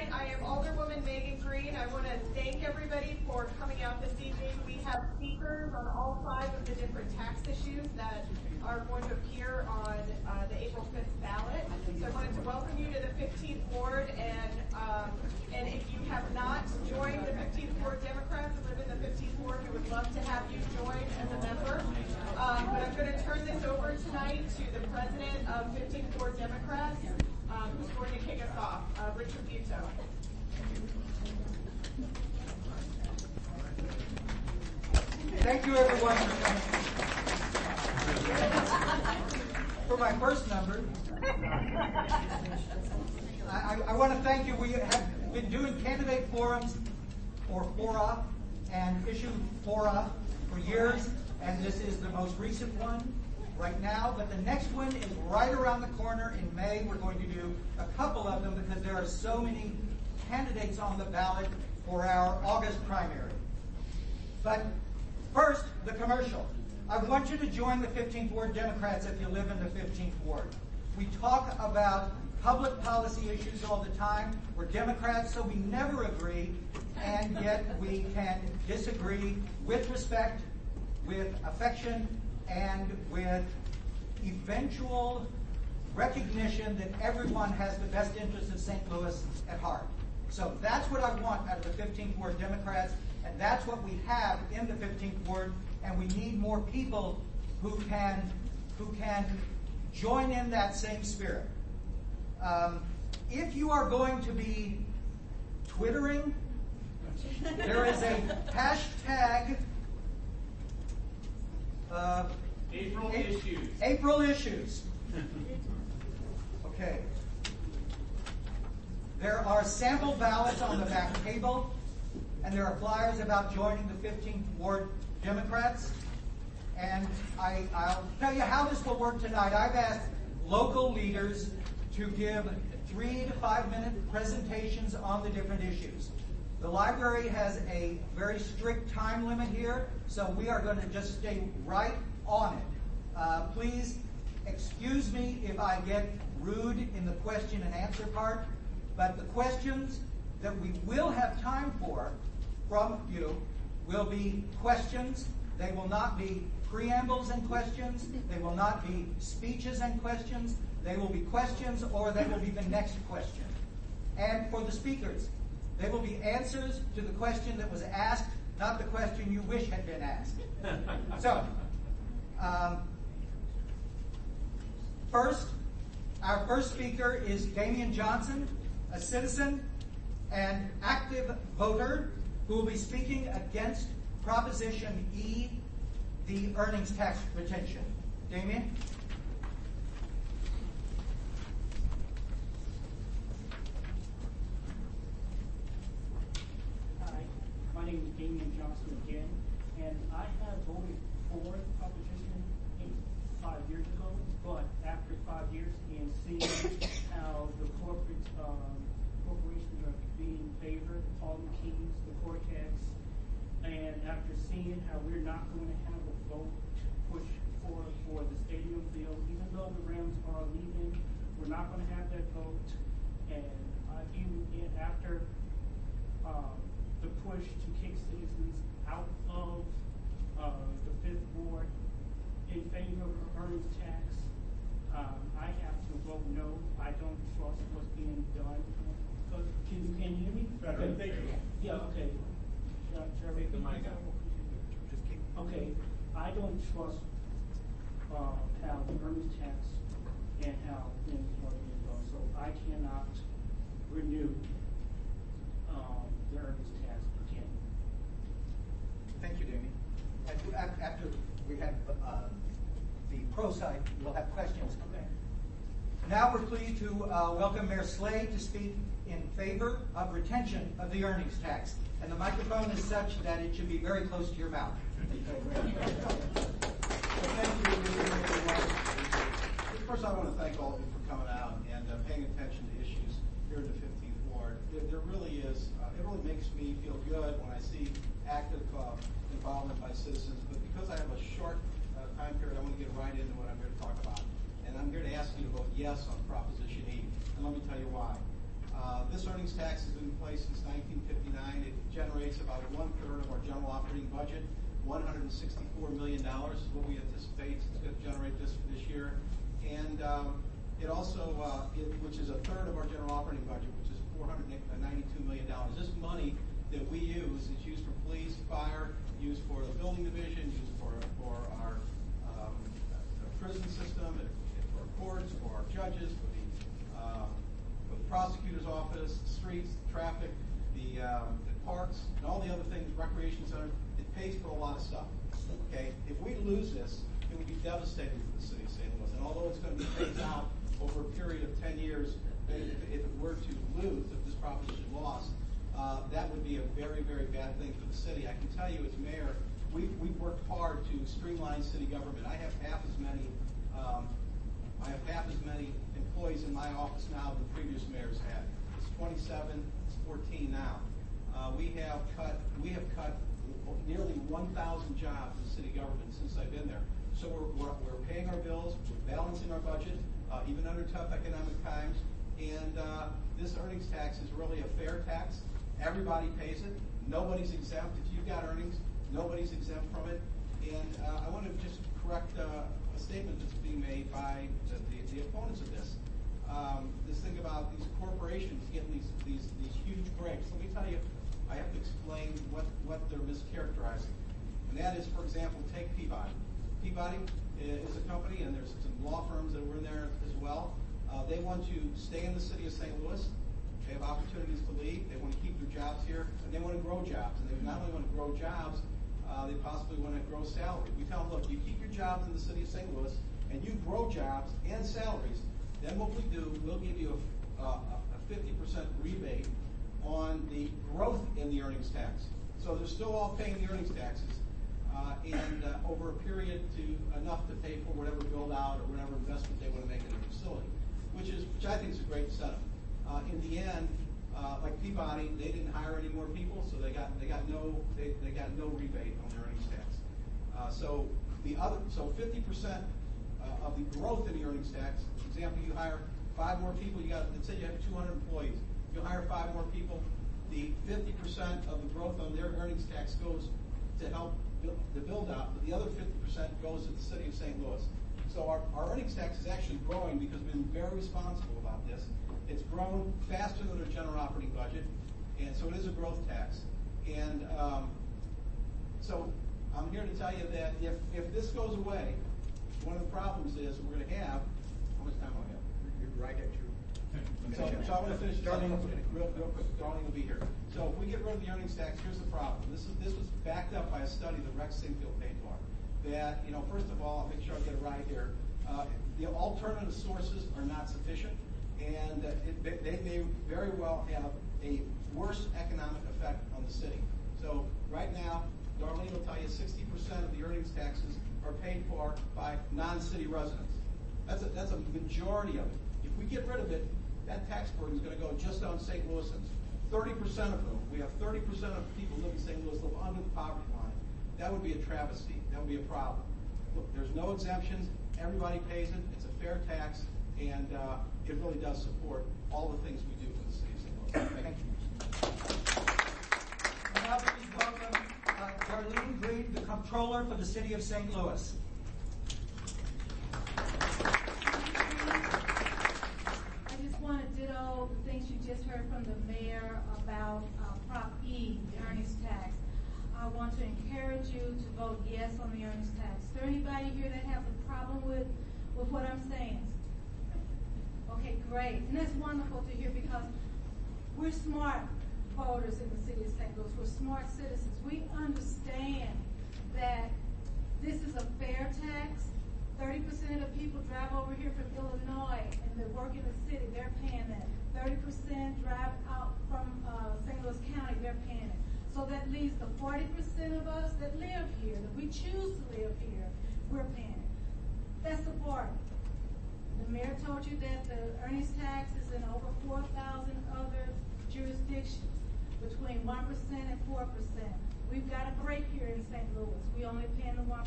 tonight. I am Alderwoman Megan Green. I want to thank everybody for coming out this evening. We have speakers on all 5 of the different tax issues that are going to appear on the April 5th ballot. So I wanted to welcome you to the 15th Ward, and if you have not joined the 15th Ward Democrats and live in the 15th Ward, we would love to have you join as a member. But I'm going to turn this over tonight to the president of 15th Ward Democrats, who's going to kick us off, Richard Buteau. Thank you, everyone, for my first number. I want to thank you. We have been doing candidate forums or fora and issue fora for years, and this is the most recent one right now, but the next one is right around the corner in May. We're going to do a couple of them because there are so many candidates on the ballot for our August primary. But first, the commercial. I want you to join the 15th Ward Democrats if you live in the 15th Ward. We talk about public policy issues all the time. We're Democrats, so we never agree, and yet we can disagree with respect, with affection, and with eventual recognition that everyone has the best interest of St. Louis at heart. So that's what I want out of the 15th Ward Democrats, and that's what we have in the 15th Ward, and we need more people who can join in that same spirit. If you are going to be Twittering, there is a hashtag April issues. Okay. There are sample ballots on the back table, and there are flyers about joining the 15th Ward Democrats. And I'll tell you how this will work tonight. I've asked local leaders to give 3 to 5 minute presentations on the different issues. The library has a very strict time limit here, so we are going to just stay right on it. Please excuse me if I get rude in the question and answer part, but the questions that we will have time for from you will be questions. They will not be preambles and questions. They will not be speeches and questions. They will be questions, or they will be the next question. And for the speakers, they will be answers to the question that was asked, not the question you wish had been asked. So, our first speaker is Damian Johnson, a citizen and active voter who will be speaking against Proposition E, the earnings tax retention. Damian? Hi, my name is Damian Johnson again, and I have voted for Proposition 5 years ago, but after 5 years and seeing how the corporations are being favored, all the keys, the cortex, and after seeing how we're not going to have a vote to push for the stadium field, even though the Rams are leaving, we're not going to have that vote. And even after the push to kick citizens out of the 5th Ward in favor of earnings tax, I have to vote no. I don't trust what's being done. Can you hear me? Okay, thank you. Yeah, okay. Take the mic out. Okay, I don't trust how the earnings tax and how things are being done, so I cannot renew the earnings tax again. Thank you, Damian. After we have the pro side, we'll have questions. Okay. Now we're pleased to welcome Mayor Slade to speak in favor of retention of the earnings tax. And the microphone is such that it should be very close to your mouth. First, I want to thank all of you for coming out and paying attention to issues here in the 15th Ward. There really is, it really makes me feel good when I see active involvement by citizens. But because I have a short time period, I want to get right into what I'm here to talk about. And I'm here to ask you to vote yes on Proposition E. And let me tell you why. This earnings tax has been in place since 1959. It generates about 1/3 of our general operating budget. $164 million is what we anticipate it's going to generate this year. And it also, which is 1/3 of our general operating budget, which is $492 million. This money that we use is used for police, fire, used for the building division, used for our prison system, for our courts, for our judges, for the prosecutor's office, the streets, the traffic, the parks, and all the other things, recreation center. It pays for a lot of stuff. Okay, if we lose this, it would be devastating for the city of St. Louis. And although it's going to be phased out over a period of 10 years, if it were to lose, if this proposition lost, that would be a very, very bad thing for the city. I can tell you, as mayor, we've worked hard to streamline city government. I have half as many employees in my office now than previous mayors had. It's 27. It's 14 now. We have cut nearly 1,000 jobs in city government since I've been there. So we're paying our bills, we're balancing our budget, even under tough economic times. And this earnings tax is really a fair tax. Everybody pays it. Nobody's exempt. If you've got earnings, nobody's exempt from it. And I want to just correct a statement that's being made by the opponents of this. This thing about these corporations getting these huge breaks. Let me tell you, I have to explain what they're mischaracterizing. And that is, for example, take Peabody. Peabody is a company, and there's some law firms that were in there as well. They want to stay in the city of St. Louis. They have opportunities to leave. They want to keep their jobs here, and they want to grow jobs. And they not only want to grow jobs, they possibly want to grow salary. We tell them, look, you keep your jobs in the city of St. Louis, and you grow jobs and salaries. Then what we do, we'll give you a 50% rebate on the growth in the earnings tax. So they're still all paying the earnings taxes, and over a period to enough to pay for whatever build out or whatever investment they want to make in a facility, which I think is a great setup. In the end, like Peabody, they didn't hire any more people, so they got no rebate on their earnings tax. So 50% of the growth in the earnings tax. For example, you hire 5 more people. Let's say you have 200 employees. You hire 5 more people. The 50% of the growth on their earnings tax goes to help the build out, but the other 50% goes to the city of St. Louis. So our earnings tax is actually growing because we've been very responsible about this. It's grown faster than our general operating budget, and so it is a growth tax. And so I'm here to tell you that if this goes away, one of the problems is we're going to have, how much time do I have? You're right at you. So I want to finish Darlene real quick. Darlene will be here. So if we get rid of the earnings tax, here's the problem. This was backed up by a study that Rex Sinfield paid for. That, first of all, I'll make sure I get it right here. The alternative sources are not sufficient, and they may very well have a worse economic effect on the city. So right now, Darlene will tell you 60% of the earnings taxes are paid for by non-city residents. That's a majority of it. If we get rid of it, that tax burden is going to go just on St. Louisans. 30% of them, we have 30% of people living in St. Louis live under the poverty line. That would be a travesty. That would be a problem. Look, there's no exemptions. Everybody pays it. It's a fair tax, and it really does support all the things we do for the city of St. Louis. Thank you. Now please welcome Darlene Green, the Comptroller for the city of St. Louis. I just want to ditto the things you just heard from the mayor about Prop E, the earnings tax. I want to encourage you to vote yes on the earnings tax. Is there anybody here that has a problem with what I'm saying? Okay, great. And that's wonderful to hear because we're smart voters in the city of St. Louis. We're smart citizens. We understand that this is a fair tax. 30% of the people drive over here from Illinois and they work in the city, they're paying that. 30% drive out from St. Louis County, they're paying it. So that leaves the 40% of us that live here, that we choose to live here, we're paying it. That's the bargain. The mayor told you that the earnings tax is in over 4,000 other jurisdictions, between 1% and 4%. We've got a break here in St. Louis. We only paying the 1%.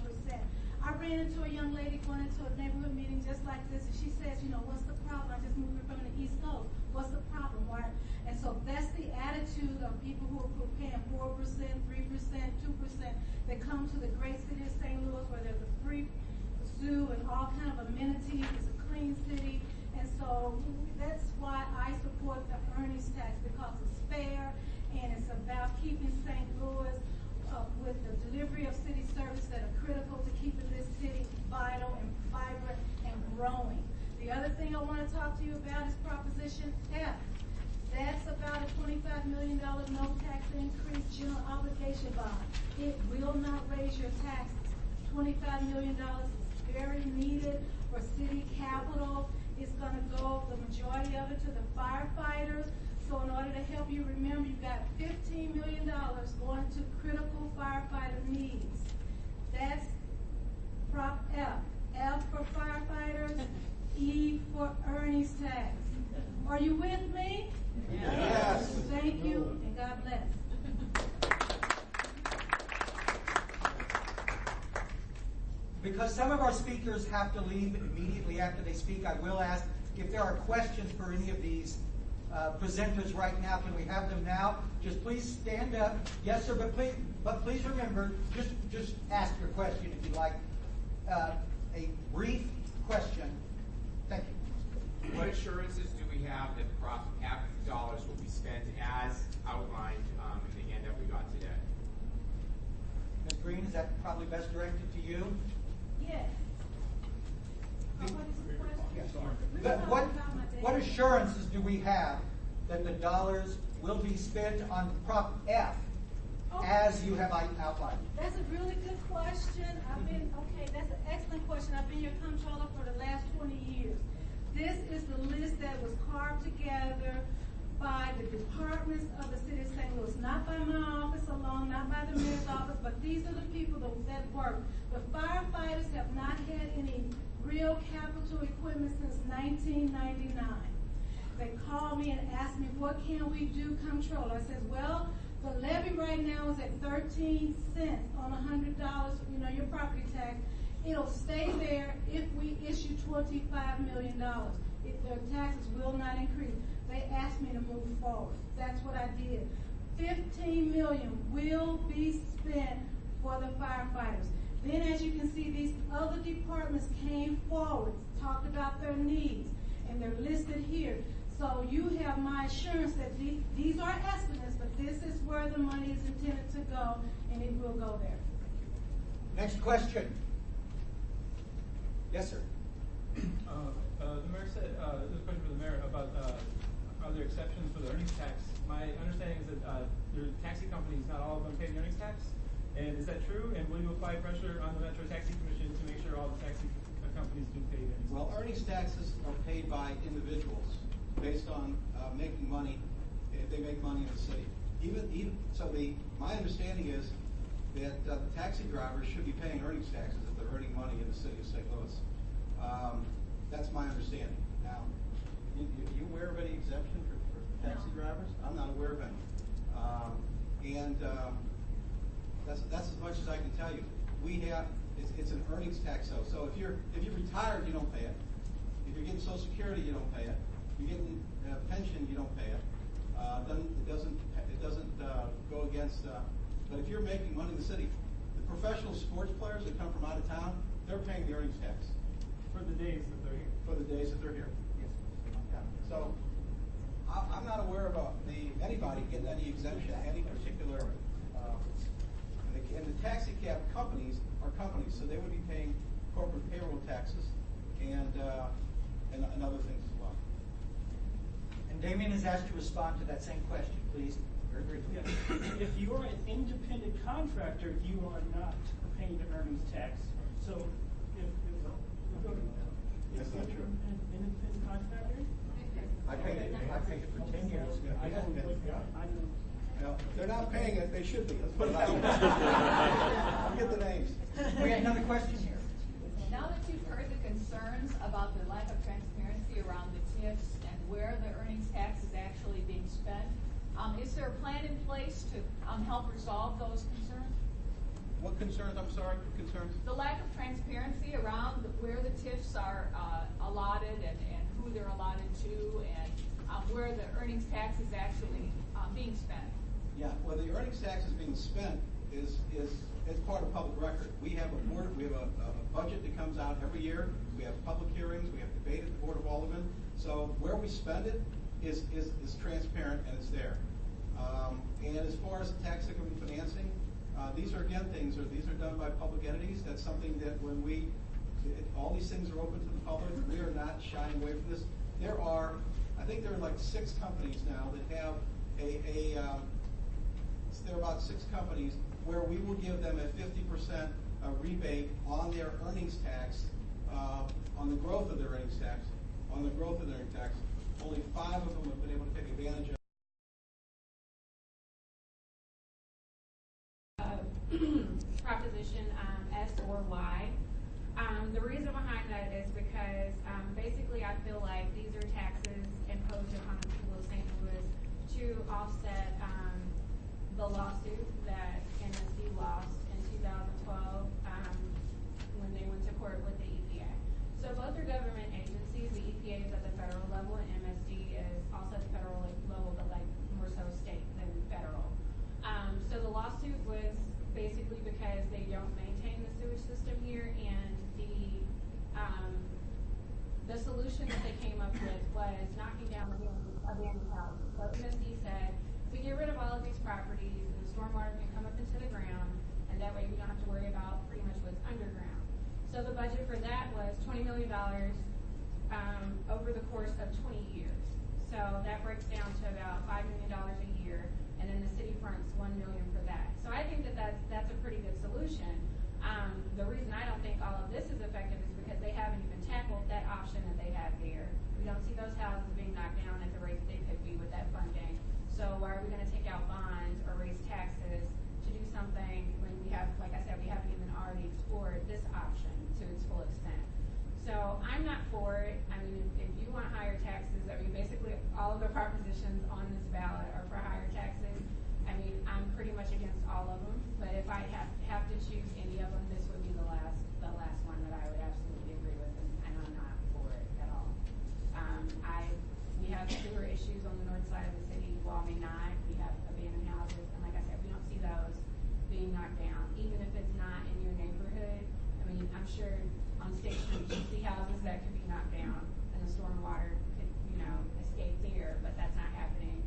I ran into a young lady going into a neighborhood meeting just like this, and she says, what's the problem? I just moved here from the East Coast. What's the problem? Why They come to the great city of St. Louis where there's a free zoo and all kind of amenities. It's a clean city. And so that's why I support the earnings tax, because it's fair and it's about keeping St. Louis with the delivery of city services that are critical to keeping this city vital and vibrant and growing. The other thing I want to talk to you about is Proposition F. That's about a $25 million no tax increase general obligation bond. It will not raise your taxes. $25 million is very needed for city capital. It's going to go, the majority of it, to the firefighters. So in order to help you remember, you've got $15 million going to critical firefighter needs. That's Prop F. F for firefighters, E for earnings tax. Are you with me? Yes. Thank you, and God bless. Because some of our speakers have to leave immediately after they speak, I will ask if there are questions for any of these presenters right now. Can we have them now? Just please stand up. Yes, sir, but please remember, just ask your question if you'd like. A brief question. Thank you. What assurances do we have that Prop F dollars will be spent as outlined in the handout we got today? Ms. Green, is that probably best directed to you? Yes. What is the question? Yes. We're But talking what about my data. what assurances do we have that the dollars will be spent on Prop F as you have outlined? That's a really good question. That's an excellent question. I've been your comptroller for the last 20 years. This is the list that was carved together by the departments of the city of St. Louis, not by my office alone, not by the mayor's office, but these are the people that work. The firefighters have not had any real capital equipment since 1999. They called me and asked me, what can we do, comptroller? I said, well, the levy right now is at 13 cents on $100, your property tax. It'll stay there if we issue $25 million. If their taxes will not increase. They asked me to move forward. That's what I did. $15 million will be spent for the firefighters. Then, as you can see, these other departments came forward, talked about their needs, and they're listed here. So you have my assurance that these are estimates, but this is where the money is intended to go, and it will go there. Next question. Yes, sir. The mayor said, there's a question for the mayor about are there exceptions for the earnings tax? My understanding is that the taxi companies, not all of them pay the earnings tax. And is that true? And will you apply pressure on the Metro Taxi Commission to make sure all the taxi companies do pay the earnings tax? Well, earnings taxes are paid by individuals based on making money, if they make money in the city. My understanding is that the taxi drivers should be paying earnings taxes if they're earning money in the city of St. Louis. That's my understanding. Now, you aware of any exemption for taxi drivers? I'm not aware of any. That's as much as I can tell you. It's an earnings tax though. So if you're retired, you don't pay it. If you're getting Social Security, you don't pay it. If you're getting a pension, you don't pay it. Then it doesn't go against. But if you're making money in the city, the professional sports players that come from out of town, they're paying the earnings tax For the days that they're here. for the days that they're here. Yes. So I'm not aware of anybody getting any exemption, any particular. And the taxi cab companies are companies, so they would be paying corporate payroll taxes and other things as well. And Damien is asked to respond to that same question, please. Very briefly. Yeah. If you're an independent contractor, you are not paying the earnings tax. So if That's not true. An independent contractor, I paid it for 10 years. I know. No, they're not paying it. They should be. Let's put it that way. I'll get the names. We have another question here. Now that you've heard the concerns about the lack of transparency around the TIFs and where the earnings tax is actually being spent, is there a plan in place to help resolve those concerns? What concerns? I'm sorry. Concerns? The lack of transparency around where the TIFs are allotted and who they're allotted to and where the earnings tax is actually being spent. Yeah. Well, the earnings tax is being spent is part of public record. We have a board, we have a budget that comes out every year. We have public hearings, we have debate at the Board of Aldermen. So where we spend it is transparent and it's there. And as far as tax income financing, these are again these are done by public entities. That's something that when all these things are open to the public, we are not shying away from this. I think there are like 6 companies now that have there are about 6 companies where we will give them a 50% rebate on their earnings tax, on the growth of their earnings tax, Only 5 of them have been able to take advantage of Proposition S or Y. The reason behind that is because basically I feel like these are taxes imposed upon the people of St. Louis to offset the lawsuit that MSD lost in 2012 when they went to court with the EPA. So both are government agencies. The EPA is at the federal level and MSD is also at the federal level, but like more so state than federal. So the lawsuit was basically because they don't maintain the sewage system here, and the solution that they came up with was knocking down abandoned houses. So MSD said, if we get rid of all of these properties, the stormwater can come up into the ground, and that way we don't have to worry about pretty much what's underground. So the budget for that was $20 million over the course of 20 years. So that breaks down to about $5 million a year, and then the city fronts $1 million for that. So I think that's a pretty good solution. The reason I don't think all of this is effective is because they haven't even tackled that option that they have there. We don't see those houses being knocked down at the rate they could be with that funding. So why are we going to take out bonds or raise taxes to do something when we have, like I said, we haven't even already explored this option to its full extent. So I'm not for it. I mean, if you want higher taxes, I mean, basically all of the propositions on this ballot are for higher taxes. I mean, I'm pretty much against all of them, but if I have to choose any of them, this would be the last one that I would absolutely agree with, and I'm not for it at all. We have sewer issues on the north side of the city. Well, I mean, not. We have abandoned houses, and like I said, we don't see those being knocked down, even if it's not in your neighborhood. I mean, I'm sure on State Street you see houses that could be knocked down, and the stormwater could, escape there, but that's not happening.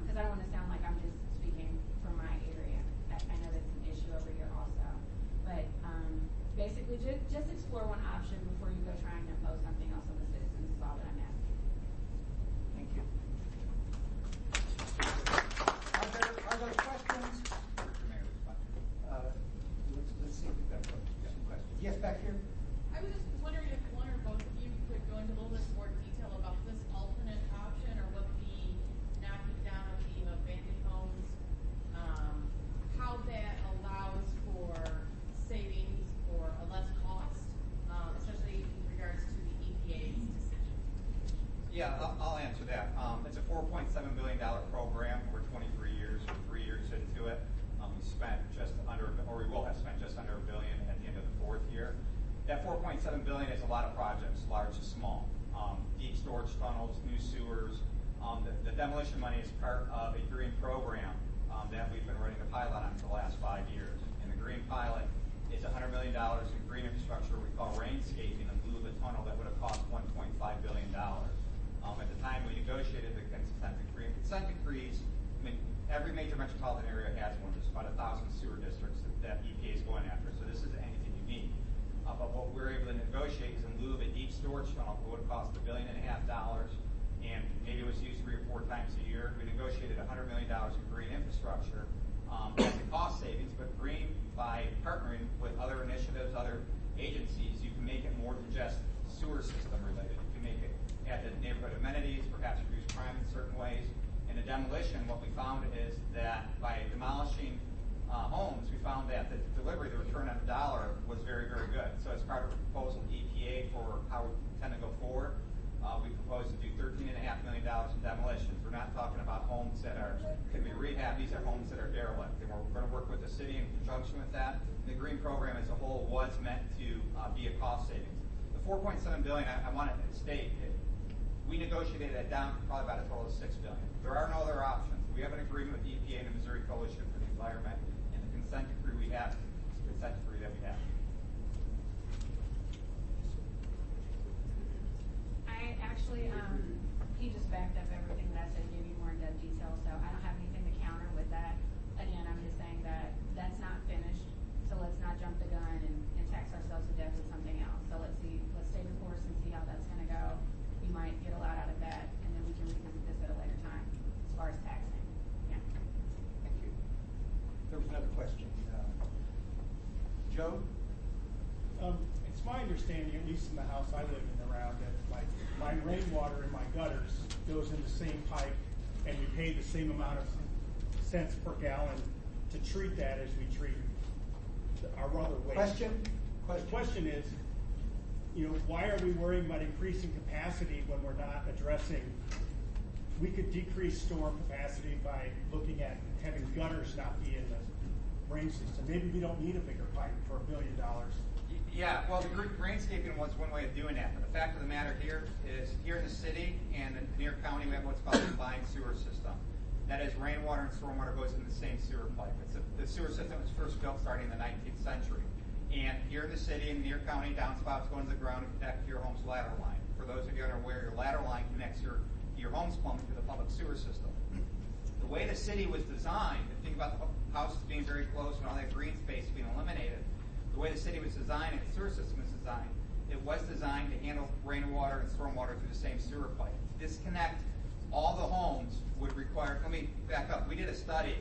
Because I don't want to sound like I'm just speaking from my area. I know that's an issue over here also. But basically, just explore one option before you go trying to impose something else on the citizens is all that I'm asking. Thank you. Are there questions? Let's see if we've got some questions. Yes, back here. I was just wondering if one or both of you could go into a little bit more detail about this alternate option, or what the knocking down of the abandoned homes, how that allows for savings or a less cost, especially in regards to the EPA's decision. Yeah, I'll answer that. It's a $4.7 billion program over 23 years, or 3 years into it. We spent just under, or we will have spent just under $1 billion at the end of the 4th year. That $4.7 billion is a lot of projects, large to small. Deep storage tunnels, new sewers. The demolition money is part of a green program that we've been running a pilot on for the last 5 years. And the green pilot is $100 million in green infrastructure we call rainscaping in lieu of a tunnel that would have cost $1.5 billion. At the time we negotiated the consent decree. And consent decrees, I mean, every major metropolitan area has one. There's about 1,000 sewer districts that EPA is going after, so this isn't anything unique. But what we're able to negotiate is in lieu of a deep storage tunnel that would have cost $1.5 billion, and maybe it was used 3 or 4 times a year. We negotiated $100 million in green infrastructure as a cost savings, but green, by partnering with other initiatives, other agencies, you can make it more than just sewer system related. You can make it add the neighborhood amenities, perhaps reduce crime in certain ways. In the demolition, what we found is that by demolishing homes, we found that the delivery, the return on the dollar was very, very good. So as part of a proposal to EPA for how we intend to go forward, we propose to do $13.5 million in demolitions. We're not talking about homes that could be rehab. These are homes that are derelict. And we're going to work with the city in conjunction with that. The green program as a whole was meant to be a cost savings. The $4.7 billion, I want to state, we negotiated that down to probably about a total of $6 billion. There are no other options. We have an agreement with EPA and the Missouri Coalition for the Environment, and the consent least in the house I live in around, that my rainwater in my gutters goes in the same pipe, and we pay the same amount of cents per gallon to treat that as we treat our other waste. Question? The question is, why are we worrying about increasing capacity when we're not addressing? We could decrease storm capacity by looking at having gutters not be in the rain system. Maybe we don't need a bigger pipe for $1 billion. Yeah, well, the greenscaping was one way of doing that, but the fact of the matter here is, here in the city and in New York County, we have what's called a combined sewer system. That is, rainwater and stormwater goes in the same sewer pipe. The sewer system was first built starting in the 19th century. And here in the city, in New York County, downspouts go into the ground and connect to your home's lateral line. For those of you unaware, your lateral line connects your home's plumbing to the public sewer system. The way the city was designed, and think about the houses being very close and all that green space being eliminated, the way the city was designed and the sewer system was designed, it was designed to handle rainwater and stormwater through the same sewer pipe. To disconnect all the homes would require, let me back up, we did a study,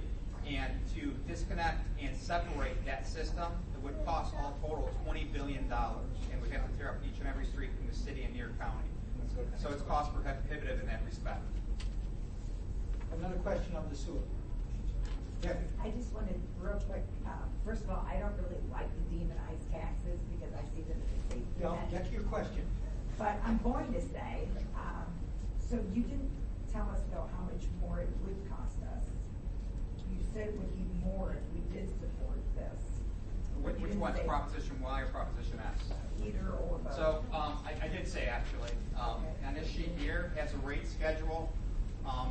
and to disconnect and separate that system, it would cost all total $20 billion, and we'd have to tear up each and every street in the city and New York County. So it's cost prohibitive in that respect. Another question on the sewer. Yeah. I just wanted real quick, first of all, I don't really like the demonized taxes because I see them as a safety Yeah, net. get to your question. But I'm going to say, so you didn't tell us though how much more it would cost us. You said it would be more if we did support this. Which one's Proposition Y or Proposition S? Either or both. So I did say actually, on this sheet here has a rate schedule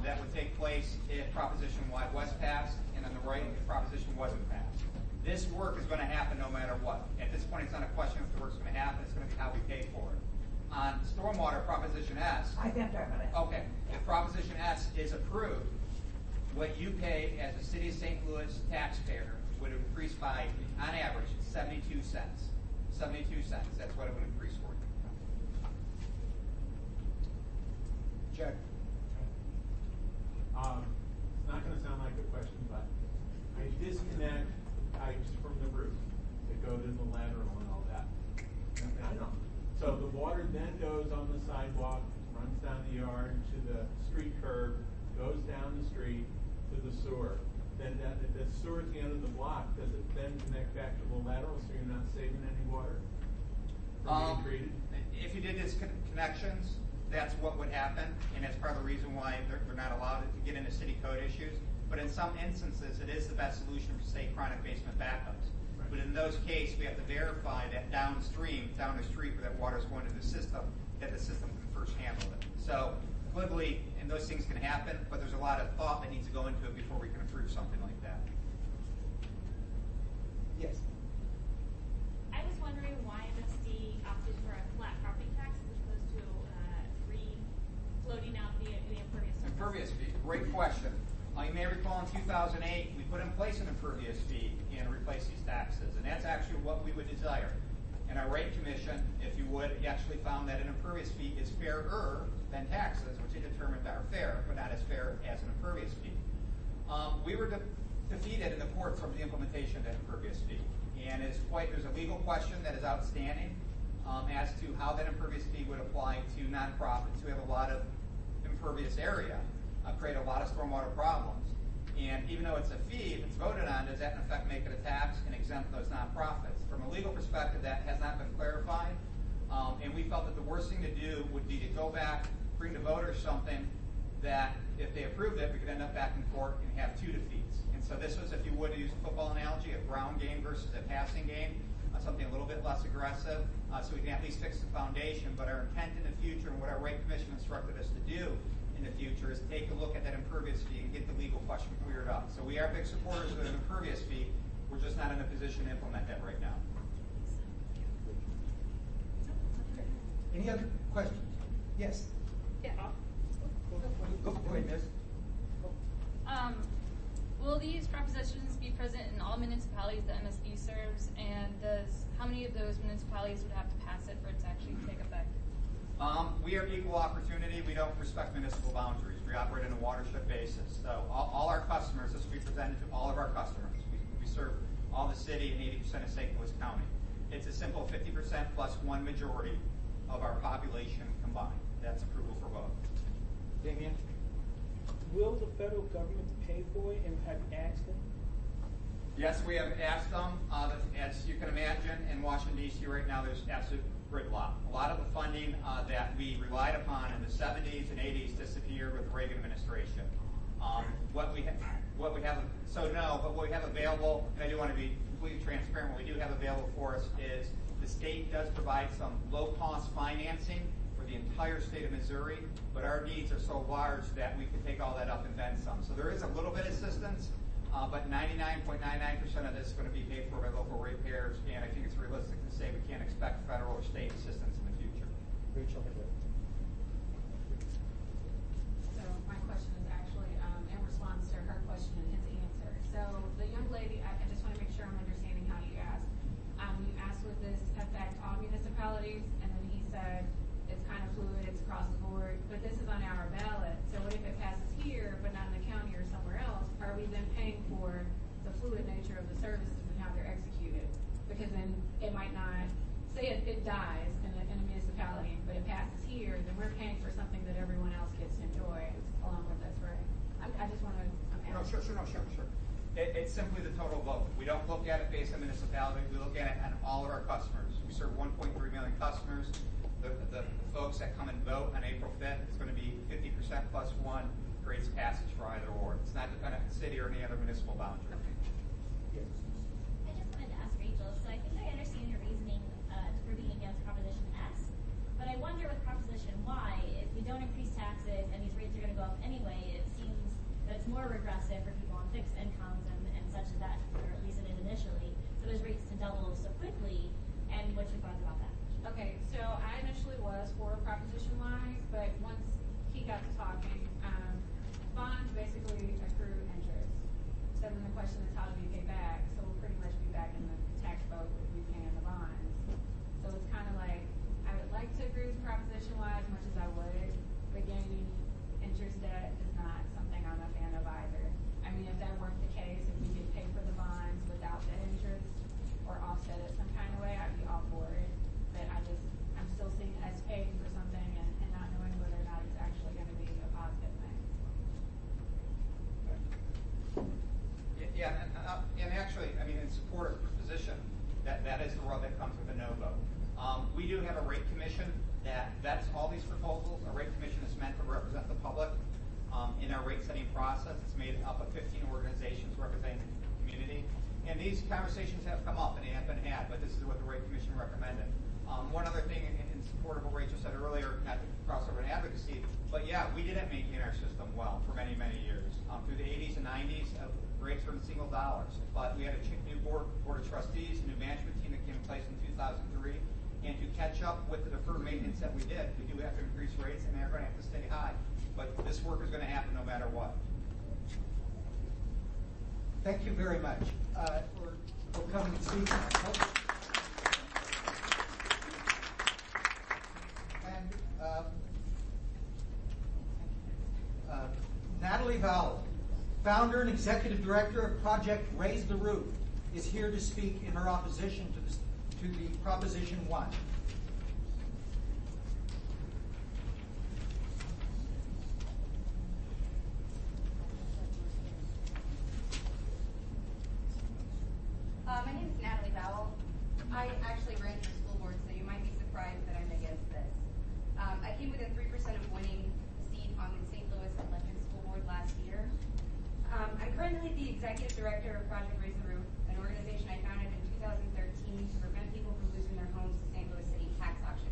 that would take place if Proposition Y was passed, and on the right if Proposition wasn't passed. This work is going to happen no matter what. At this point, it's not a question if the work's going to happen, it's going to be how we pay for it. On stormwater, Proposition S. I think I'm talking about it. Okay. If Proposition S is approved, what you pay as a City of St. Louis taxpayer would increase by, on average, 72 cents. 72 cents. That's what it would increase for you. Jack. It's not going to sound like a question, but I disconnect pipes from the roof that go to the lateral and all that. I know. So the water then goes on the sidewalk, runs down the yard to the street curb, goes down the street to the sewer. Then the sewer at the end of the block, does it then connect back to the lateral so you're not saving any water from being treated? If you did disconnections, that's what would happen, and that's part of the reason why they're not allowed to get into city code issues. But in some instances, it is the best solution for, say, chronic basement backups. Right. But in those cases, we have to verify that downstream, down the street where that water is going to the system, that the system can first handle it. So, literally, and those things can happen, but there's a lot of thought that needs to go into it before we can approve something like that. Yes. I was wondering why MSD opted for a flat property tax as opposed to free floating out the impervious surface. Impervious fee, great question. You may recall in 2008, we put in place an impervious fee and replaced these taxes, and that's actually what we would desire. And our rate commission, if you would, actually found that an impervious fee is fairer than taxes, which they determined are fair, but not as fair as an impervious fee. We were defeated in the court from the implementation of that impervious fee. And there's a legal question that is outstanding as to how that impervious fee would apply to nonprofits who have a lot of impervious area, create a lot of stormwater problems. And even though it's a fee, if it's voted on, does that in effect make it a tax and exempt those nonprofits? From a legal perspective, that has not been clarified. And we felt that the worst thing to do would be to go back, bring to voters something that, if they approved it, we could end up back in court and have two defeats. And so this was, if you would use a football analogy, a ground game versus a passing game, something a little bit less aggressive, so we can at least fix the foundation. But our intent in the future, and what our rate commission instructed us to do in the future, is take a look at that impervious fee and get the legal question cleared up. So we are big supporters of an impervious fee. We're just not in a position to implement that right now. Any other questions? Yes. Yeah. Go ahead, Miss. Will these propositions be present in all municipalities that MSD serves, and how many of those municipalities would have to pass it for it to actually take effect? We are equal opportunity. We don't respect municipal boundaries. We operate on a watershed basis. So all our customers, this will be presented to all of our customers. We serve all the city and 80% of St. Louis County. It's a simple 50% plus one majority of our population combined. That's approval for both. Damien? Will the federal government pay for it, and have you asked them? Yes, we have asked them. As you can imagine, in Washington, D.C. right now, there's absolute gridlock. A lot of the funding that we relied upon in the 70s and 80s disappeared with the Reagan administration. What we have available, and I do want to be completely transparent, what we do have available for us is the state does provide some low-cost financing for the entire state of Missouri, but our needs are so large that we can take all that up and then some. So there is a little bit of assistance, but 99.99% of this is going to be paid for by local ratepayers, and I think it's realistic to say we can't expect federal or state assistance in the future. Rachel? So my question is actually in response to her question and his answer. So the young lady, I just want to make sure I'm understanding how you asked. You asked would this affect all municipalities, and then he said it's kind of fluid, it's across the board, but this is on our ballot. So what if it passes here, but not in the county or somewhere else? Are we then paying for the fluid nature of the services and how they're executed? Because then it might not, say it dies in a municipality, but it passes here, then we're paying for something that everyone else gets to enjoy along with us, right? I just want to, Sure. It's simply the total vote. We don't look at it based on municipality. We look at it on all of our customers. We serve 1.3 million customers. The folks that come and vote on April 5th, it's going to be 50% plus one creates passage for either or. It's not dependent on the city or any other municipal boundary. I just wanted to ask Rachel, so I think I understand your reasoning for being against Proposition X, but I wonder with Proposition Y, if we don't increase taxes and these rates are going to go up anyway, it seems that it's more regressive for people on fixed incomes and such as that, or at least it is initially, for those rates to double so quickly, and what's your thoughts about that? Okay, so I initially was for Proposition Y, but once he got to talking, bonds basically accrue interest. So then the question is, how do we pay back? So we'll pretty much be back in the tax boat if we pay in the bonds. So it's kind of like, I would like to agree with Proposition Y as much as I would, but gaining interest debt is not something I'm a fan of either. I mean, if that weren't the case, if we could pay for the bonds without that interest or offset it some kind of way, I'd be all for it. But I'm still seeing us paying for something and not knowing whether or not it's actually going to be a positive thing. Yeah, and actually, I mean, in support of the position, that is the road that comes with a no vote. We do have a rate commission that vets all these proposals. A rate commission is meant to represent the public in our rate setting process. It's made up of 15 organizations representing the community. And these conversations have come up and they have been had, but this is what the rate commission recommended. One other thing in support of what Rachel said earlier, not to cross over in advocacy, but yeah, we didn't maintain our system well for many, many years. Through the 80s and 90s, rates were in single dollars. But we had a new board of trustees, a new management team that came in place in 2003. And to catch up with the deferred maintenance that we did, we do have to increase rates and they're going to have to stay high. But this work is going to happen no matter what. Thank you very much for coming and speaking. And Natalie Vowell, founder and executive director of Project Raise the Roof, is here to speak in her opposition to the Proposition 1. My name is Natalie Vowell. I actually ran for school board, so you might be surprised that I'm against this. I came within 3% of winning a seat on the St. Louis Electric School Board last year. I'm currently the executive director of Project Raise the Roof, an organization I founded in 2013 to prevent people from losing their homes to St. Louis City tax auctions.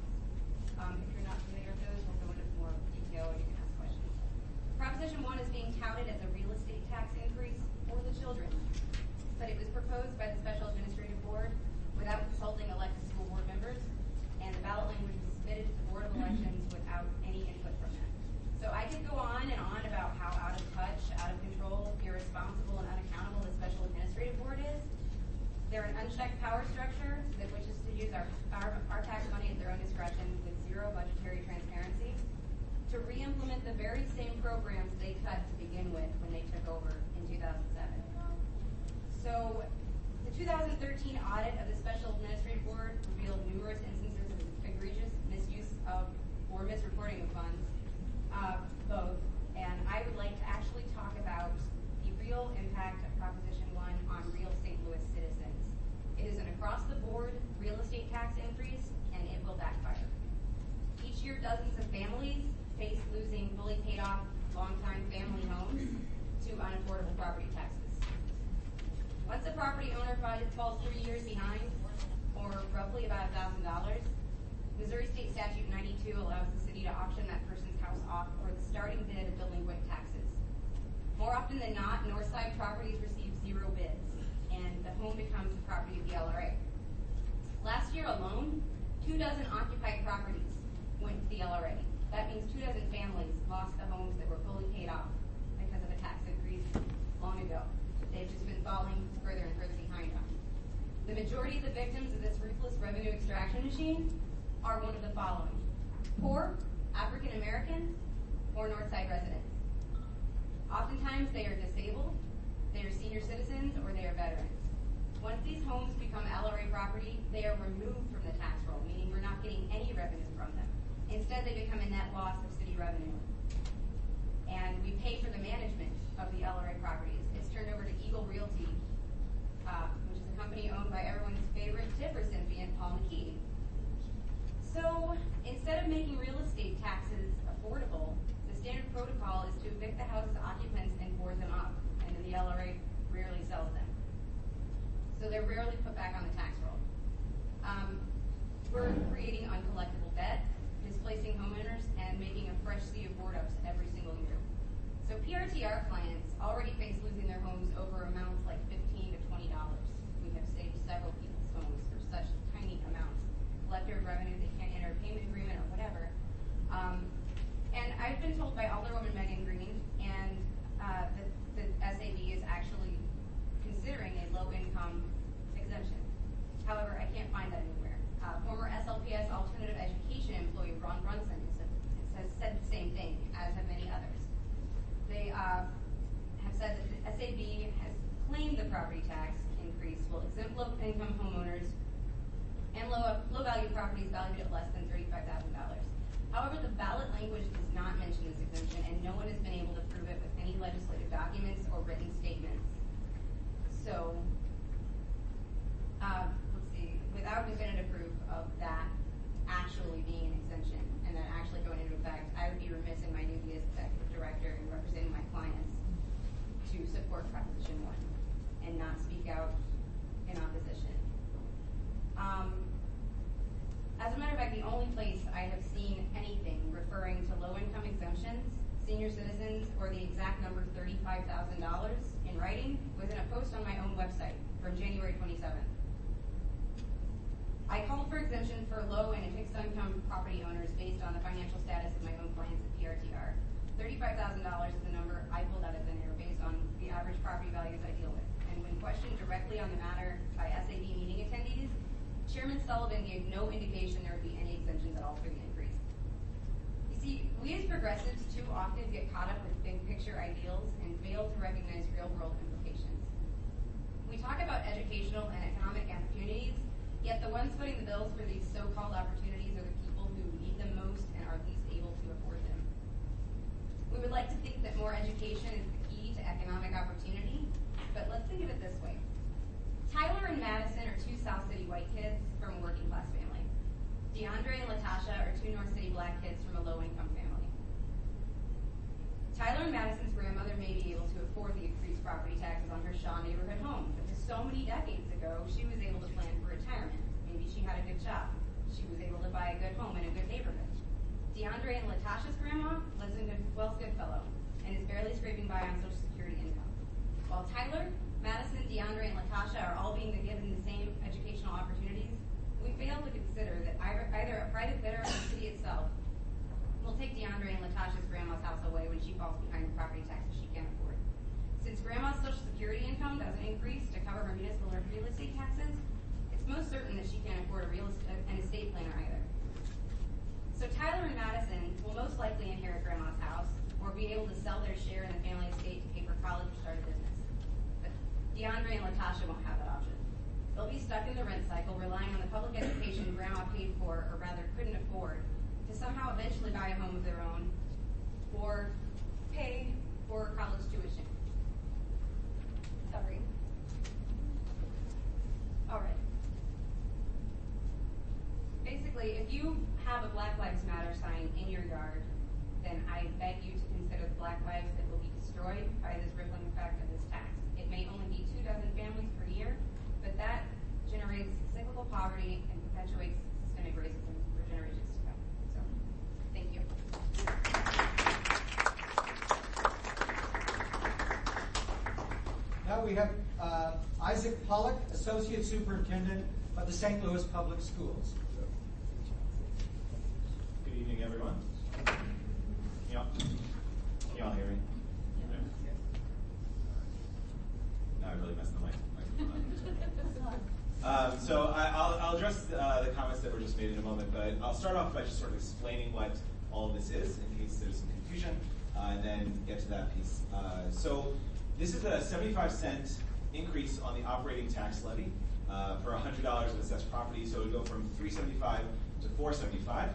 If you're not familiar with those, we'll go into more detail and you can ask questions. Proposition 1 is being touted as a real estate tax increase for the children, but it was proposed by the Special Administrative Board without consulting elected school board members, and the ballot language was submitted to the Board of Elections without any input from them. So I could go on and on about how out of touch, out of control, irresponsible, and unaccountable the Special Administrative Board is. They're an unchecked power structure that wishes to use our tax money at their own discretion with zero budgetary transparency to re-implement the very same programs they cut to begin with when they took over in 2007. So the 2013 audit of the Special Administrative Board the property owner falls 3 years behind, or roughly about $1,000, Missouri State Statute 92 allows the city to auction that person's house off for the starting bid of delinquent taxes. More often than not, Northside properties receive 0 bids, and the home becomes the property of the LRA. Last year alone, 2 dozen occupied properties went to the LRA. That means 2 dozen families lost the homes that were fully paid off because of a tax increase long ago. They've just been falling further and further behind on. The majority of the victims of this ruthless revenue extraction machine are one of the following: poor, African Americans, or Northside residents. Oftentimes they are disabled, they are senior citizens, or they are veterans. Once these homes become LRA property, they are removed from the tax roll, meaning we're not getting any revenue from them. Instead, they become a net loss of city revenue. And we pay for the management of the LRA properties. It's turned over to Eagle Realty, which is a company owned by everyone's favorite tip recipient, Paul McKee. So instead of making real estate taxes affordable, the standard protocol is to evict the house's occupants and board them up, and then the LRA rarely sells them. So they're rarely put back on the tax roll. We're creating uncollectible debt, displacing homeowners, and making a fresh sea of board-ups every single year. So PRTR clients already face losing their homes over amounts like $15 to $20. We have saved several people's homes for such tiny amounts. Collector of revenue, they can't enter a payment agreement or whatever. And I've been told by Alderwoman Megan Green and the SAB is actually considering a low-income exemption. However, I can't find that anywhere. Former SLPS alternative education employee Ron Brunson has said the same thing, as have many others. They have said that the SAB has claimed the property tax increase will exempt low-income homeowners and low-value properties valued at less than $35,000. However, the ballot language does not mention this exemption, and no one has been able to prove it with any legislative documents or written statements. So, let's see, without definitive proof of that actually being an exemption and that actually going into effect, I would be remiss in my duty as executive director and representing my clients to support Proposition 1 and not speak out in opposition. As a matter of fact, the only place I have seen anything referring to low-income exemptions, senior citizens, or the exact number $35,000 in writing was in a post on my own website from January 27th. I called for exemption for low and fixed-income property owners based on the financial status of my own clients at PRTR. $35,000 is the number I pulled out of thin air based on the average property values I deal with. And when questioned directly on the matter by SAB meeting attendees, Chairman Sullivan gave no indication there would be any exemptions at all for the increase. You see, we as progressives too often get caught up with big-picture ideals and fail to recognize real-world implications. We talk about educational and economic opportunities, yet the ones footing the bills for these so-called opportunities are the people who need them most and are least able to afford them. We would like to think that more education is the key to economic opportunity, but let's think of it this way. Tyler and Madison are 2 South City white kids from a working-class family. DeAndre and Latasha are 2 North City black kids from a low-income family. Tyler and Madison's grandmother may be able to afford the increased property taxes on her Shaw neighborhood home because so many decades ago she was able to plan for retirement. Maybe she had a good job. She was able to buy a good home in a good neighborhood. DeAndre and Latasha's grandma lives in Goodfellow and is barely scraping by on Social Security income. While Tyler, Madison, DeAndre, and Latasha are all being given the same educational opportunities, we fail to consider that either a private bidder or the city itself will take DeAndre and Latasha's grandma's house away when she falls behind the property taxes she can't afford. Since grandma's Social Security income doesn't increase to cover her municipal or real estate taxes, it's most certain that she can't afford an estate planner either. So Tyler and Madison will most likely inherit grandma's house or be able to sell their share in the family estate to pay for college or start a business. DeAndre and Latasha won't have that option. They'll be stuck in the rent cycle, relying on the public education grandma paid for, or rather couldn't afford, to somehow eventually buy a home of their own or pay for college tuition. Sorry. All right. Basically, if you have a Black Lives Matter sign in your yard, then I beg you to consider the Black lives that will be destroyed by this rippling effect of this tax. It may only be 2 dozen families per year, up we have Isaac Pollock, Associate Superintendent of the St. Louis Public Schools. Good evening, everyone. Can you all hear me? No, I really messed the microphone up. So I'll address the comments that were just made in a moment, but I'll start off by just sort of explaining what all of this is in case there's some confusion, and then get to that piece. So this is a 75-cent increase on the operating tax levy for $100 of assessed property. So it would go from $375 to $475,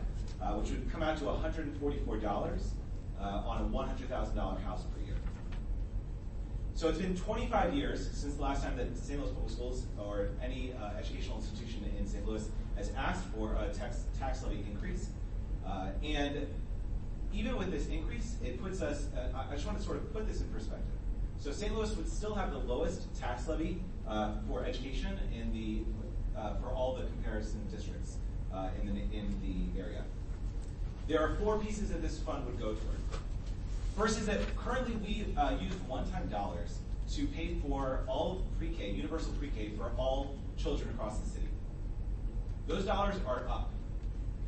which would come out to $144 on a $100,000 house per year. So it's been 25 years since the last time that St. Louis Public Schools or any educational institution in St. Louis has asked for a tax levy increase. And even with this increase, it puts us, I just want to sort of put this in perspective. So St. Louis would still have the lowest tax levy for education in the for all the comparison districts in the area. There are 4 pieces that this fund would go toward. First is that currently we use one-time dollars to pay for all pre-K, universal pre-K for all children across the city. Those dollars are up.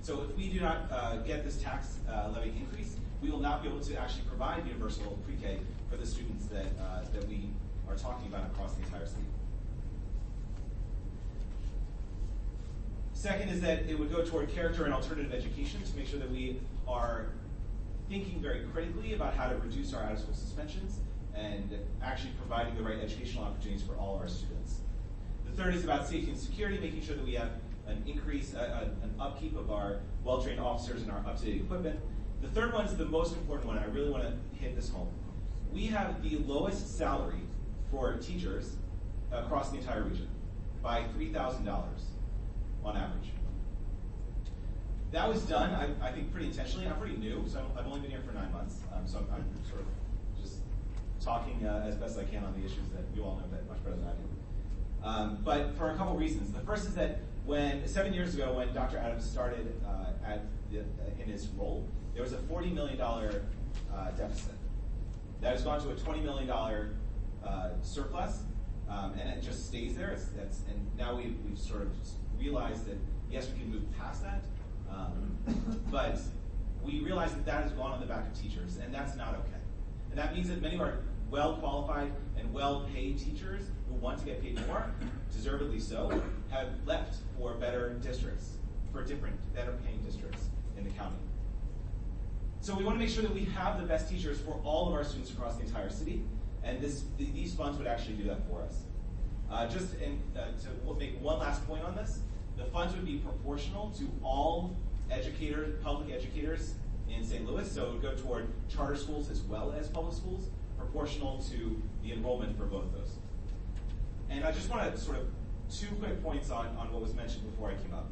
So if we do not get this tax levy increase, we will not be able to actually provide universal pre-K for the students that we are talking about across the entire city. Second is that it would go toward character and alternative education to make sure that we are thinking very critically about how to reduce our out-of-school suspensions and actually providing the right educational opportunities for all of our students. The third is about safety and security, making sure that we have an increase, an upkeep of our well-trained officers and our up-to-date equipment. The third one is the most important one. I really want to hit this home. We have the lowest salary for teachers across the entire region by $3,000 on average. That was done, I think, pretty intentionally. I'm pretty new, so I've only been here for 9 months, so I'm sort of just talking as best I can on the issues that you all know much better than I do. But for a couple reasons. The first is that 7 years ago, when Dr. Adams started in his role, there was a $40 million deficit. That has gone to a $20 million surplus, and it just stays there. And now we've sort of realized that, yes, we can move past that, but we realize that has gone on the back of teachers, and that's not okay. And that means that many of our well-qualified and well-paid teachers who want to get paid more, deservedly so, have left for better districts, for different, better-paying districts in the county. So we want to make sure that we have the best teachers for all of our students across the entire city, and these funds would actually do that for us. To make one last point on this, the funds would be proportional to all educators, public educators in St. Louis, so it would go toward charter schools as well as public schools, proportional to the enrollment for both those. And I just want to sort of 2 quick points on what was mentioned before I came up.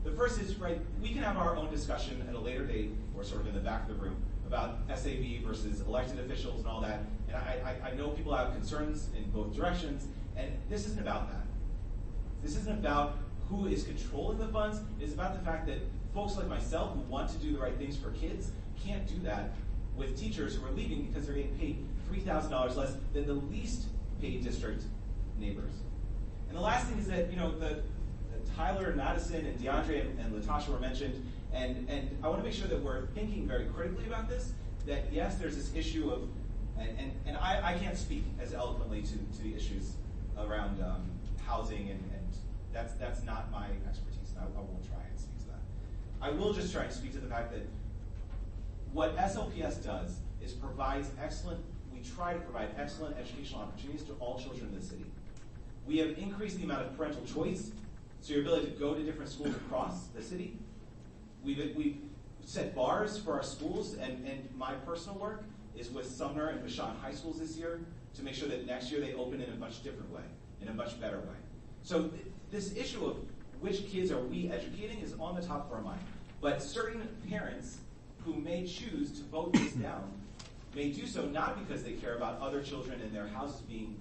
The first is, we can have our own discussion at a later date, or sort of in the back of the room, about SAV versus elected officials and all that. And I know people have concerns in both directions, and this isn't about that. This isn't about who is controlling the funds. It's about the fact that folks like myself who want to do the right things for kids can't do that with teachers who are leaving because they're getting paid $3,000 less than the least paid district neighbors. And the last thing is that, Tyler and Madison and DeAndre and Latasha were mentioned, and I want to make sure that we're thinking very critically about this, that yes, there's this issue of, and I can't speak as eloquently to the issues around housing, and that's not my expertise, and I won't try and speak to that. I will just try and speak to the fact that what SLPS does is we try to provide excellent educational opportunities to all children in the city. We have increased the amount of parental choice, so your ability to go to different schools across the city. We've set bars for our schools, and my personal work is with Sumner and Vashon High Schools this year to make sure that next year they open in a much different way, in a much better way. So this issue of which kids are we educating is on the top of our mind. But certain parents who may choose to vote this down may do so not because they care about other children and their houses being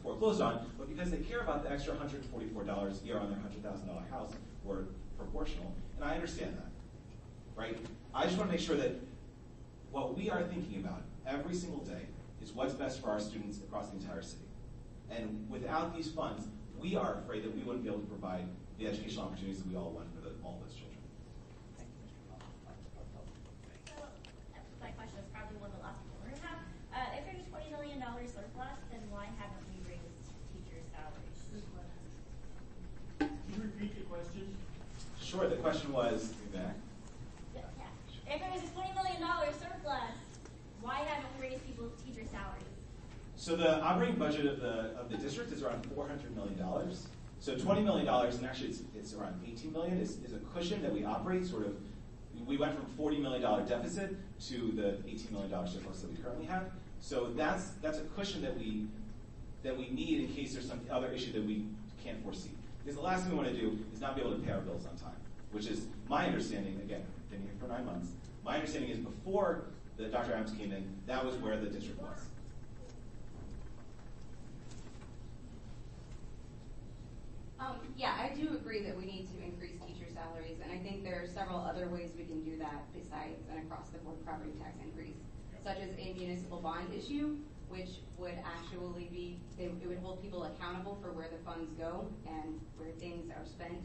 foreclosed on, but because they care about the extra $144 a year on their $100,000 house, or proportional. And I understand that, right? I just want to make sure that what we are thinking about every single day is what's best for our students across the entire city. And without these funds, we are afraid that we wouldn't be able to provide the educational opportunities that we all want for all those children. So, my question is probably one of the last people we're going to have. If there's a $20 million surplus, then why haven't we raised teachers' salaries? Can you repeat the question? Sure, the question was, back. Yeah. If there was a $20 million surplus, why haven't we raised teachers' salaries? So the operating budget of the district is around $400 million. So $20 million, and actually it's around $18 million, is a cushion that we operate. Sort of, we went from $40 million deficit to the $18 million surplus that we currently have. So that's a cushion that we need in case there's some other issue that we can't foresee. Because the last thing we want to do is not be able to pay our bills on time, which is my understanding. Again, I've been here for 9 months. My understanding is before Dr. Adams came in, that was where the district was. Yeah, I do agree that we need to increase teacher salaries, and I think there are several other ways we can do that besides an across-the-board property tax increase, such as a municipal bond issue, which would actually be, it would hold people accountable for where the funds go and where things are spent,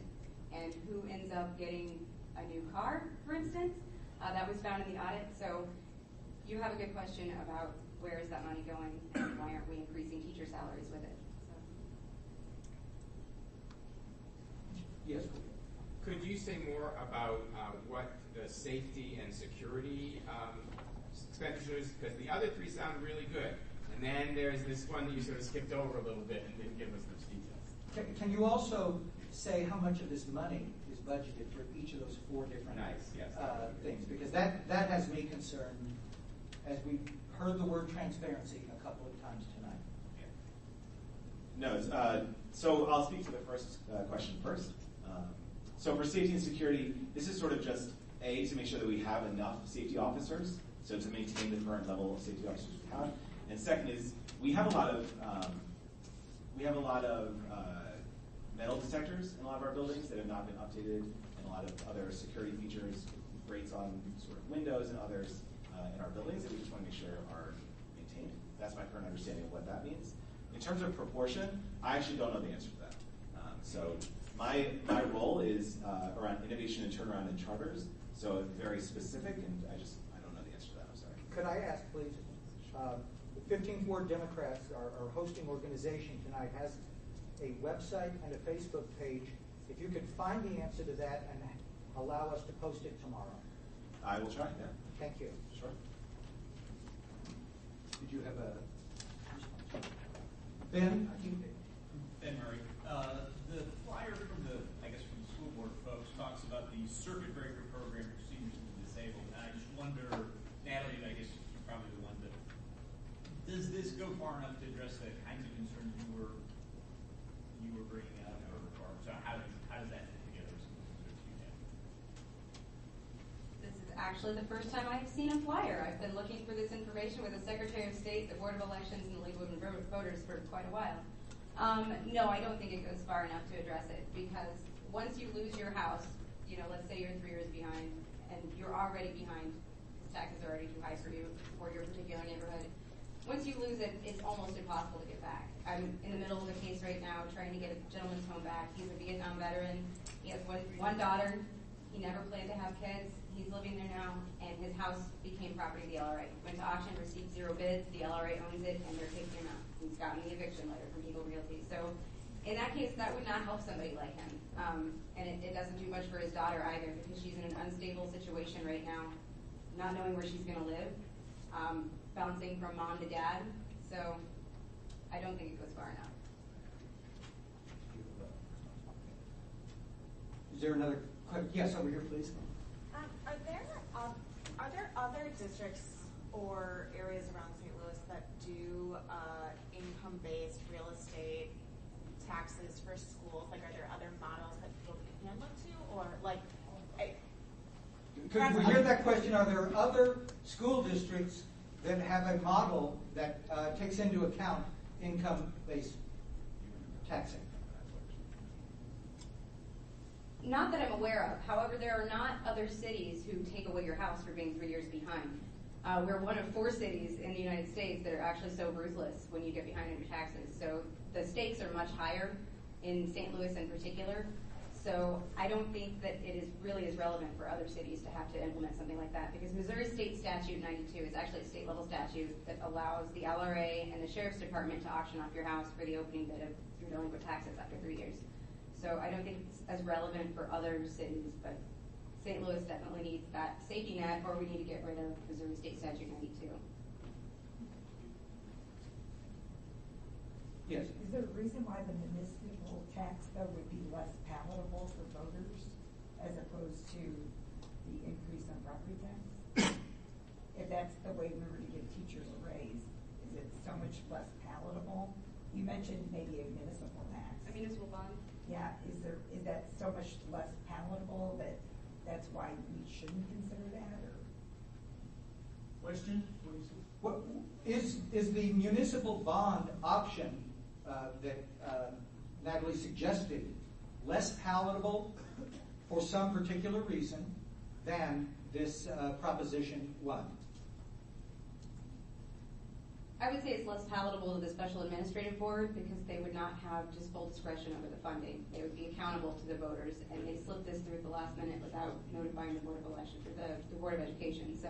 and who ends up getting a new car, for instance. That was found in the audit, so you have a good question about where is that money going and why aren't we increasing teacher salaries with it. Yes. Could you say more about what the safety and security expenditures? Because the other three sound really good, and then there's this one that you sort of skipped over a little bit and didn't give us those details. Can you also say how much of this money is budgeted for each of those 4 different things? Because that has me concerned, as we heard the word transparency a couple of times tonight. No, so I'll speak to the first question first. So for safety and security, this is sort of just to make sure that we have enough safety officers, so to maintain the current level of safety officers we have. And second is we have a lot of metal detectors in a lot of our buildings that have not been updated, and a lot of other security features, grates on sort of windows and others in our buildings that we just want to make sure are maintained. That's my current understanding of what that means. In terms of proportion, I actually don't know the answer to that. So my role is around innovation and turnaround in charters, so it's very specific, and I don't know the answer to that. I'm sorry. Could I ask, please? The 15th Ward Democrats, our hosting organization tonight, has a website and a Facebook page. If you could find the answer to that and allow us to post it tomorrow. I will try, yeah. Thank you. Sure. Did you have a Ben? Ben Murray. The flyer from the school board folks talks about the circuit breaker program for seniors and the disabled. And I just wonder, Natalie, I guess you're probably the one that, does this go far enough to address the kinds of concerns you were bringing up, or so how does that fit together? This is actually the first time I've seen a flyer. I've been looking for this information with the Secretary of State, the Board of Elections, and the League of Women Voters for quite a while. No, I don't think it goes far enough to address it, because once you lose your house, let's say you're 3 years behind, and you're already behind, taxes are already too high for you or your particular neighborhood. Once you lose it, it's almost impossible to get back. I'm in the middle of a case right now trying to get a gentleman's home back. He's a Vietnam veteran. He has one daughter. He never planned to have kids. He's living there now, and his house became property of the LRA. Went to auction, received 0 bids. The LRA owns it, and they're taking him out. He's gotten the eviction letter from Eagle Realty. So in that case, that would not help somebody like him. And it doesn't do much for his daughter either, because she's in an unstable situation right now, not knowing where she's going to live, bouncing from mom to dad. So I don't think it goes far enough. Is there another question? Yes, over here, please. Are there other districts or areas around St. Louis that do income-based real estate taxes for schools? Like, are there other models that people can look to, or like? Could we hear that question? Are there other school districts that have a model that takes into account income-based taxing? Not that I'm aware of. However, there are not other cities who take away your house for being 3 years behind. We're one of 4 cities in the United States that are actually so ruthless when you get behind on your taxes. So the stakes are much higher in St. Louis in particular. So I don't think that it is really as relevant for other cities to have to implement something like that, because Missouri State Statute 92 is actually a state level statute that allows the LRA and the Sheriff's Department to auction off your house for the opening bid of your delinquent taxes after 3 years. So I don't think it's as relevant for other cities, but St. Louis definitely needs that safety net, or we need to get rid of Missouri State Statute 92. Yes. Is there a reason why the municipal tax, though, would be less palatable for voters as opposed to the increase on property tax? If that's the way we were to give teachers a raise, is it so much less palatable? You mentioned maybe a municipal tax. A municipal bond? Yeah, is that so much less palatable that that's why we shouldn't consider that, or? Question? What is the municipal bond option that Natalie suggested less palatable for some particular reason than this Proposition 1? I would say it's less palatable to the Special Administrative Board because they would not have just full discretion over the funding. They would be accountable to the voters, and they slipped this through at the last minute without notifying the Board of Elections or the Board of Education. So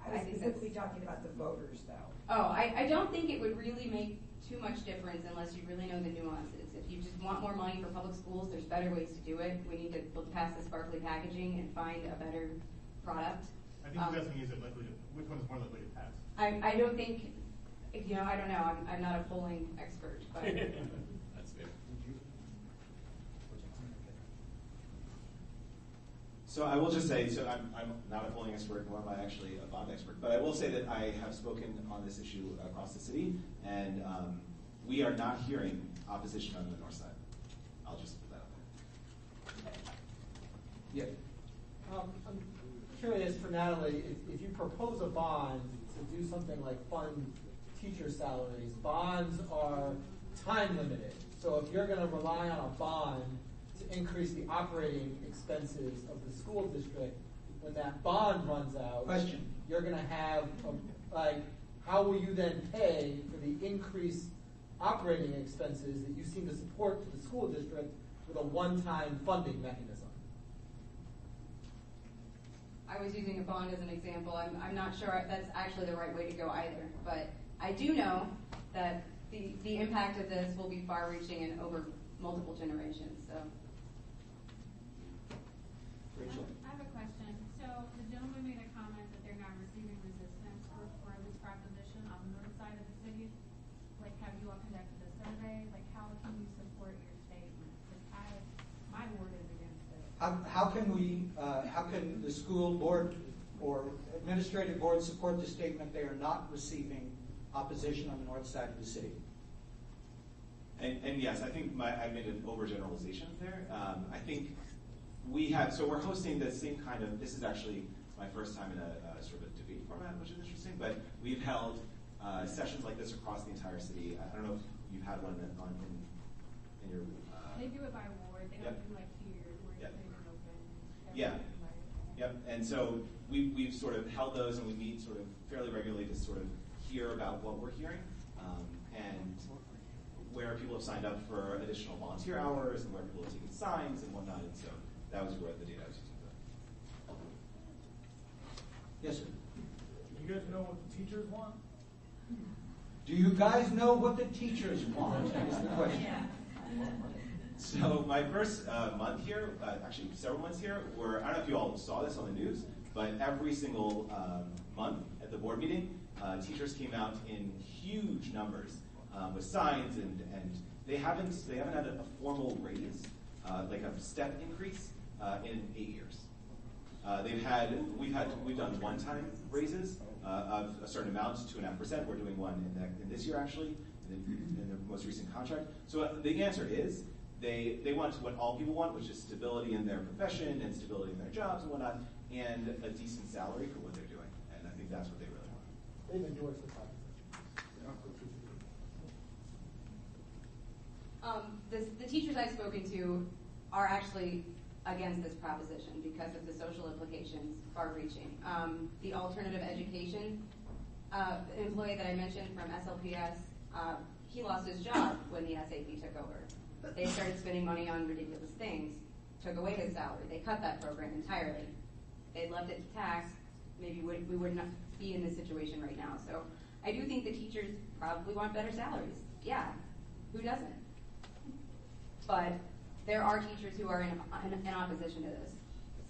I was specifically talking about the voters, though. Oh, I don't think it would really make too much difference unless you really know the nuances. If you just want more money for public schools, there's better ways to do it. We need to look past the sparkly packaging and find a better product. I think the best thing is which one is more likely to pass. I don't think, I don't know. I'm not a polling expert, but. That's fair. So I will just say, so I'm not a polling expert, nor am I actually a bond expert, but I will say that I have spoken on this issue across the city, and we are not hearing opposition on the north side. I'll just put that out there. Yeah. I'm curious for Natalie, if you propose a bond to do something like fund teacher salaries, bonds are time limited. So if you're going to rely on a bond to increase the operating expenses of the school district, when that bond runs out, you're going to have, how will you then pay for the increased operating expenses that you seem to support to the school district with a one-time funding mechanism? I was using a bond as an example. I'm not sure that's actually the right way to go either, but I do know that the impact of this will be far-reaching and over multiple generations. So, Rachel. I have a question. So the gentleman made a comment that they're not receiving resistance for this proposition on the north side of the city. Like, have you all conducted a survey? Like, how can you support your statement? Because my word is against it. How can the school board or administrative board support the statement they are not receiving opposition on the north side of the city? And yes, I think I made an overgeneralization there. I think we're hosting the same kind of, this is actually my first time in a sort of a debate format, which is interesting, but we've held sessions like this across the entire city. I don't know if you've had one in your... They do it by ward. They don't do like here, where you're putting it open. Yeah. Yep. And so we've sort of held those, and we meet sort of fairly regularly to sort of hear about what we're hearing, and where people have signed up for additional volunteer hours, and where people have taken signs and whatnot. And so that was where the data I was using. Yes, sir. You guys know what the teachers want? Do you guys know what the teachers want? Is the question. So my first month here, actually several months here, I don't know if you all saw this on the news, but every single month at the board meeting, teachers came out in huge numbers with signs, and they haven't had a formal raise, like a step increase, in 8 years. We've done one-time raises of a certain amount, 2.5%. We're doing one in this year actually, in the most recent contract. So the answer is they want what all people want, which is stability in their profession and stability in their jobs and whatnot, and a decent salary for what they're doing. And I think that's what they really want. They've endorsed the proposition. The teachers I've spoken to are actually against this proposition because of the social implications, far-reaching. The alternative education employee that I mentioned from SLPS, he lost his job when the SAP took over. They started spending money on ridiculous things, took away his salary. They cut that program entirely. They left it to tax. Maybe we would not be in this situation right now. So I do think the teachers probably want better salaries. Yeah, who doesn't? But there are teachers who are in opposition to this.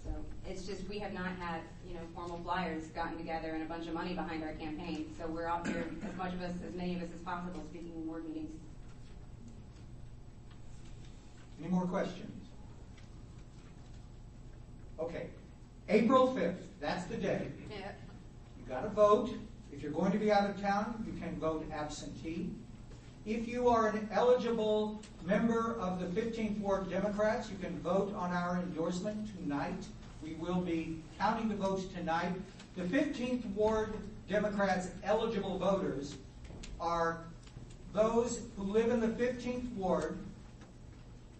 So it's just we have not had, formal flyers gotten together and a bunch of money behind our campaign. So we're out there, as many of us as possible, speaking in board meetings. Any more questions? Okay. April 5th, that's the day. Yeah. You got to vote. If you're going to be out of town, you can vote absentee. If you are an eligible member of the 15th Ward Democrats, you can vote on our endorsement tonight. We will be counting the votes tonight. The 15th Ward Democrats' eligible voters are those who live in the 15th Ward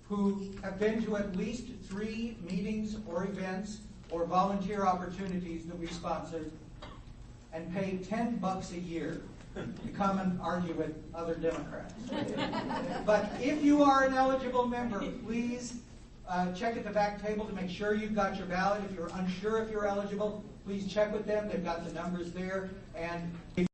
who have been to at least 3 meetings or events or volunteer opportunities that we sponsored and pay $10 a year to come and argue with other Democrats. But if you are an eligible member, please check at the back table to make sure you've got your ballot. If you're unsure if you're eligible, please check with them. They've got the numbers there. And if